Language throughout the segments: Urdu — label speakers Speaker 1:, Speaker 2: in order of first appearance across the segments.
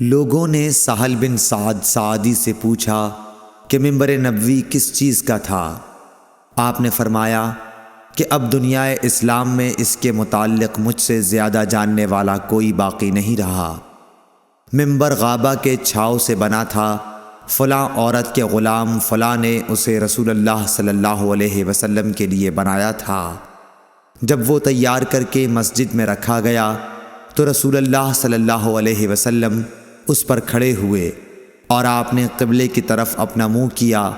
Speaker 1: لوگوں نے سہل بن سعد سعدی سے پوچھا کہ منبر نبوی کس چیز کا تھا؟ آپ نے فرمایا کہ اب دنیا اسلام میں اس کے متعلق مجھ سے زیادہ جاننے والا کوئی باقی نہیں رہا۔ منبر غابہ کے چھاؤ سے بنا تھا، فلاں عورت کے غلام فلاں نے اسے رسول اللہ صلی اللہ علیہ وسلم کے لیے بنایا تھا۔ جب وہ تیار کر کے مسجد میں رکھا گیا تو رسول اللہ صلی اللہ علیہ وسلم اس پر کھڑے ہوئے اور آپ نے قبلے کی طرف اپنا منہ کیا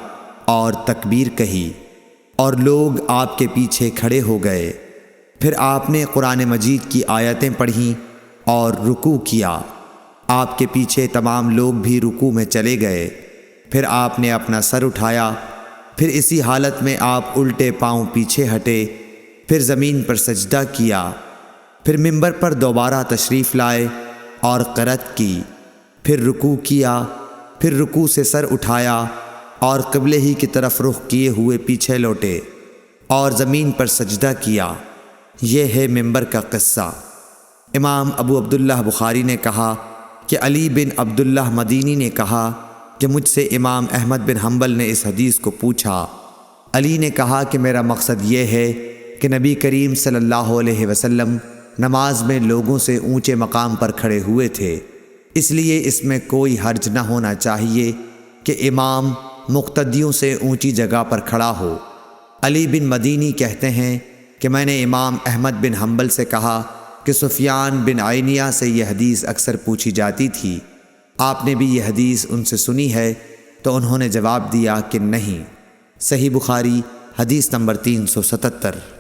Speaker 1: اور تکبیر کہی اور لوگ آپ کے پیچھے کھڑے ہو گئے۔ پھر آپ نے قرآن مجید کی آیتیں پڑھیں اور رکوع کیا۔ آپ کے پیچھے تمام لوگ بھی رکوع میں چلے گئے۔ پھر آپ نے اپنا سر اٹھایا، پھر اسی حالت میں آپ الٹے پاؤں پیچھے ہٹے، پھر زمین پر سجدہ کیا، پھر منبر پر دوبارہ تشریف لائے اور قرأت کی، پھر رکوع کیا، پھر رکوع سے سر اٹھایا اور قبلے ہی کی طرف رخ کیے ہوئے پیچھے لوٹے اور زمین پر سجدہ کیا۔ یہ ہے منبر کا قصہ۔ امام ابو عبداللہ بخاری نے کہا کہ علی بن عبداللہ مدینی نے کہا کہ مجھ سے امام احمد بن حنبل نے اس حدیث کو پوچھا۔ علی نے کہا کہ میرا مقصد یہ ہے کہ نبی کریم صلی اللہ علیہ وسلم نماز میں لوگوں سے اونچے مقام پر کھڑے ہوئے تھے، اس لیے اس میں کوئی حرج نہ ہونا چاہیے کہ امام مقتدیوں سے اونچی جگہ پر کھڑا ہو۔ علی بن مدینی کہتے ہیں کہ میں نے امام احمد بن حنبل سے کہا کہ سفیان بن عینیہ سے یہ حدیث اکثر پوچھی جاتی تھی، آپ نے بھی یہ حدیث ان سے سنی ہے؟ تو انہوں نے جواب دیا کہ نہیں۔ صحیح بخاری حدیث نمبر 377۔